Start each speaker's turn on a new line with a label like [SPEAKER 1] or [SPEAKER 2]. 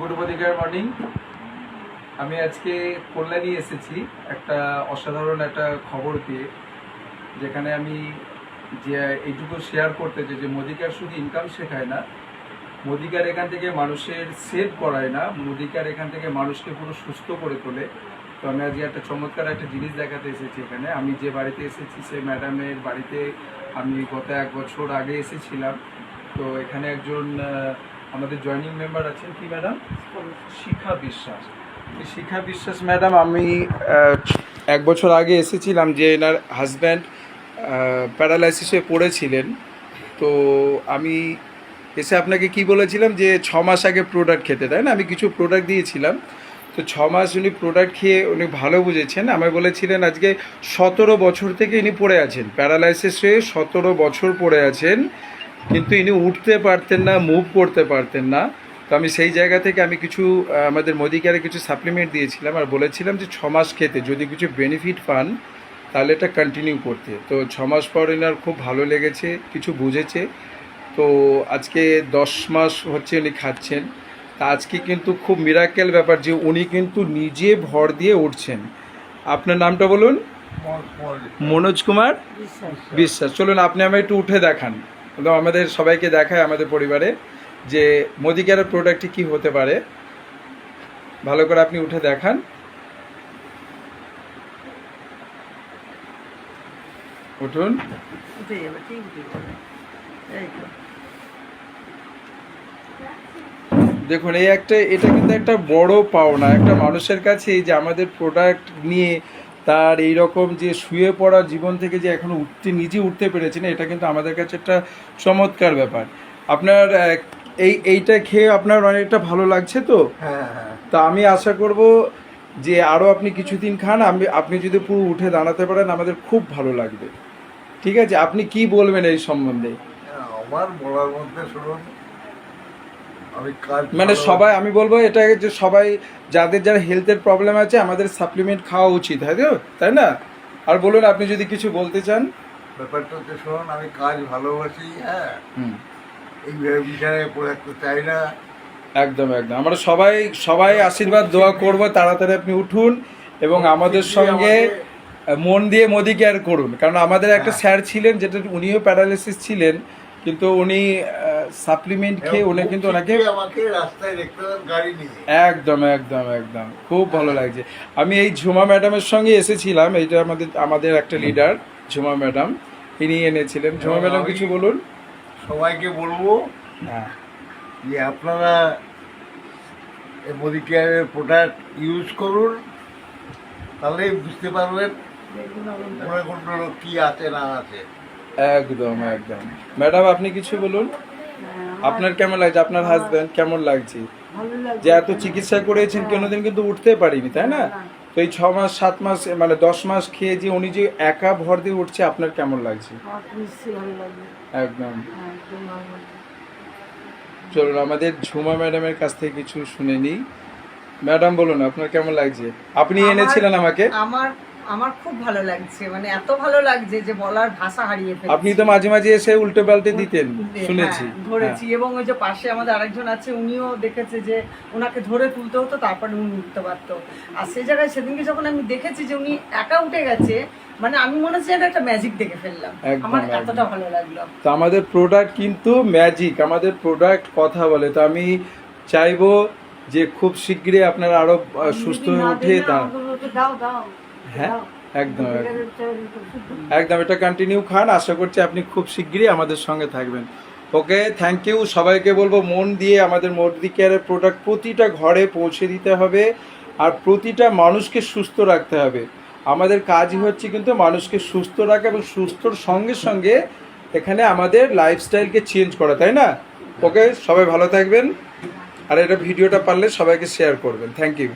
[SPEAKER 1] Good morning. আমি আজকে কল্যাণী এসেছি একটা অসাধারণ একটা খবর পেয়ে, যেখানে আমি যে এইটুকু শেয়ার করতে চাই যে মোদিকার শুধু ইনকাম শেখায় না, মোদিকার এখান থেকে মানুষের সেভ করায় না, মোদিকার এখান থেকে মানুষকে পুরো সুস্থ করে তোলে। তো আমি আজকে একটা চমৎকার একটা জিনিস দেখাতে এসেছি এখানে। আমি যে বাড়িতে এসেছি সেই ম্যাডামের বাড়িতে আমি গত 1 বছর আগে এসেছিলাম। তো এখানে একজন আমাদের জয়েনিং মেম্বার আছেন, কি ম্যাডাম? শিখা বিশ্বাস। শিখা বিশ্বাস ম্যাডাম, আমি 1 বছর আগে এসেছিলাম যে এনার হাজব্যান্ড প্যারালাইসিসে পড়েছিলেন। তো আমি এসে আপনাকে কি বলেছিলাম যে 6 মাস আগে প্রোডাক্ট খেতে, তাই না? আমি কিছু প্রোডাক্ট দিয়েছিলাম। তো 6 মাস উনি প্রোডাক্ট খেয়ে উনি ভালো বুঝেছেন। আমায় বলেছিলেন আজকে 17 বছর থেকে ইনি পড়ে আছেন, প্যারালাইসিসে 17 বছর পড়ে আছেন, কিন্তু ইনি উঠতে পারতেন না, মুভ করতে পারতেন না। তো আমি সেই জায়গা থেকে আমি কিছু আমাদের মোদিকারে কিছু সাপ্লিমেন্ট দিয়েছিলাম আর বলেছিলাম যে 6 মাস খেতে, যদি কিছু বেনিফিট পান তাহলে এটা কন্টিনিউ করতে। তো 6 মাস পর এনার খুব ভালো লেগেছে, কিছু বুঝেছে। তো আজকে 10 মাস হচ্ছে উনি খাচ্ছেন। তা আজকে কিন্তু খুব মিরাকেল ব্যাপার যে উনি কিন্তু নিজে ভর দিয়ে উঠছেন। আপনার নামটা বলুন? মনোজ কুমার বিশ্বাস। চলুন আপনি আমায় একটু উঠে দেখান, আমাদের সবাইকে দেখায়, আমাদের পরিবারে, যে মোদিকারের প্রোডাক্টটি কি হতে পারে। ভালো করে আপনি উঠে দেখান। উঠুন। দেখুন এটা কিন্তু একটা বড় পাওনা একটা মানুষের কাছে, যে আমাদের প্রোডাক্ট নিয়ে তার এই রকম যে শুয়ে পড়া জীবন থেকে যে এখনো নিজে উঠতে পেরেছেন, এটা কিন্তু আমাদের কাছে একটা চমৎকার ব্যাপার। আপনার এইটা খেয়ে আপনার অনেকটা ভালো লাগছে তো?
[SPEAKER 2] হ্যাঁ।
[SPEAKER 1] তা আমি আশা করব যে আরও আপনি কিছুদিন খান, আপনি যদি পুরো উঠে দাঁড়াতে পারেন আমাদের খুব ভালো লাগবে। ঠিক আছে, আপনি কি বলবেন এই সম্বন্ধে?
[SPEAKER 2] আমার বলার মধ্যে শুনুন,
[SPEAKER 1] মানে সবাই, আমি বলবো এটা যে সবাই যারা হেলথের প্রবলেম আছে আমাদের সাপ্লিমেন্ট খাওয়া উচিত, তাই না? আর বলুন আপনি যদি কিছু বলতে চান।
[SPEAKER 2] ব্যাপারটা হচ্ছে শুনুন, আমি কাজ ভালোবাসি, হ্যাঁ, এই বিষয়ে পড়ে চাই না।
[SPEAKER 1] একদম আমরা সবাই আশীর্বাদ দোয়া করব, তাড়াতাড়ি আপনি উঠুন এবং আমাদের সঙ্গে মন দিয়ে মোদি কেয়ার করুন। কারণ আমাদের একটা স্যার ছিলেন, যেটা উনিও প্যারালাইসিস ছিলেন, কিন্তু উনি সাপ্লিমেন্ট খেয়ে উনি কিন্তু ওনাকে
[SPEAKER 2] আমাকে রাস্তায় দেখতে গাড়ি নিয়ে
[SPEAKER 1] একদম খুব ভালো লাগছে। আমি এই ঝুমা ম্যাডামের সঙ্গে এসেছিলাম, এইটা আমাদের একটা লিডার ঝুমা ম্যাডাম, তিনি এনেছিলেন। ঝুমা ম্যাডাম কিছু বলুন।
[SPEAKER 2] সবাইকে বলবো যে আপনারা মোদি কেয়ারের প্রোডাক্ট ইউজ করুন, তাহলে বুঝতে পারবেন মনে কোন রোগ কি আছে না আছে।
[SPEAKER 1] একদম ম্যাডাম আপনি কিছু বলুন, আপনার কেমন লাগছে? আপনার হাজবেন্ড কেমন লাগছে? যে এত চিকিৎসা করেছেন, কোনোদিন কিন্তু উঠতে পারিনি, তাই না? তো এই 6 মাস 7 মাস মানে 10 মাস খেয়ে যে উনি যে একা ভর দিয়ে উঠছে, আপনার কেমন লাগছে? একদম। চলুন আমাদের ঝুমা ম্যাডামের কাছ থেকে কিছু শুনে নিই। ম্যাডাম বলুন আপনার কেমন লাগছে? আপনি এনেছিলেন আমাকে।
[SPEAKER 3] আমার খুব ভালো লাগছে, মানে এত ভালো লাগছে যে বলার ভাষা হারিয়ে ফেলছি।
[SPEAKER 1] আপনি তো মাঝে মাঝে এসে উল্টে পাল্টে দিতেন, শুনেছি।
[SPEAKER 3] ধরেছি, এবং ওই যে পাশে আমাদের আরেকজন আছে, উনিও দেখেছে যে ওনাকে ধরে তুলতে হতো, তারপরে উনি উঠতে পারতো। আর সেই জায়গায় সেদিনকে যখন আমি দেখেছি যে উনি একা উঠে গেছে, মানে আমি মনে হচ্ছে এটা একটা ম্যাজিক দেখে ফেললাম। আমার এতটা ভালো লাগলো।
[SPEAKER 1] তো আমাদের প্রোডাক্ট কিন্তু ম্যাজিক, আমাদের প্রোডাক্ট কথা বলে। তো আমি চাইবো যে খুব শীঘ্রই আপনারা আরো সুস্থ হয়ে উঠে হ্যাঁ একদম এটা কন্টিনিউ খান। আশা করছি আপনি খুব শীঘ্রই আমাদের সঙ্গে থাকবেন। ওকে, থ্যাংক ইউ। সবাইকে বলবো মন দিয়ে আমাদের মোদি কেয়ারের প্রোডাক্ট প্রতিটা ঘরে পৌঁছে দিতে হবে, আর প্রতিটা মানুষকে সুস্থ রাখতে হবে। আমাদের কাজই হচ্ছে কিন্তু মানুষকে সুস্থ রাখা, এবং সুস্থর সঙ্গে সঙ্গে এখানে আমাদের লাইফস্টাইলকে চেঞ্জ করা, তাই না? ওকে, সবাই ভালো থাকবেন, আর এটা ভিডিওটা পারলে সবাইকে শেয়ার করবেন। Thank you.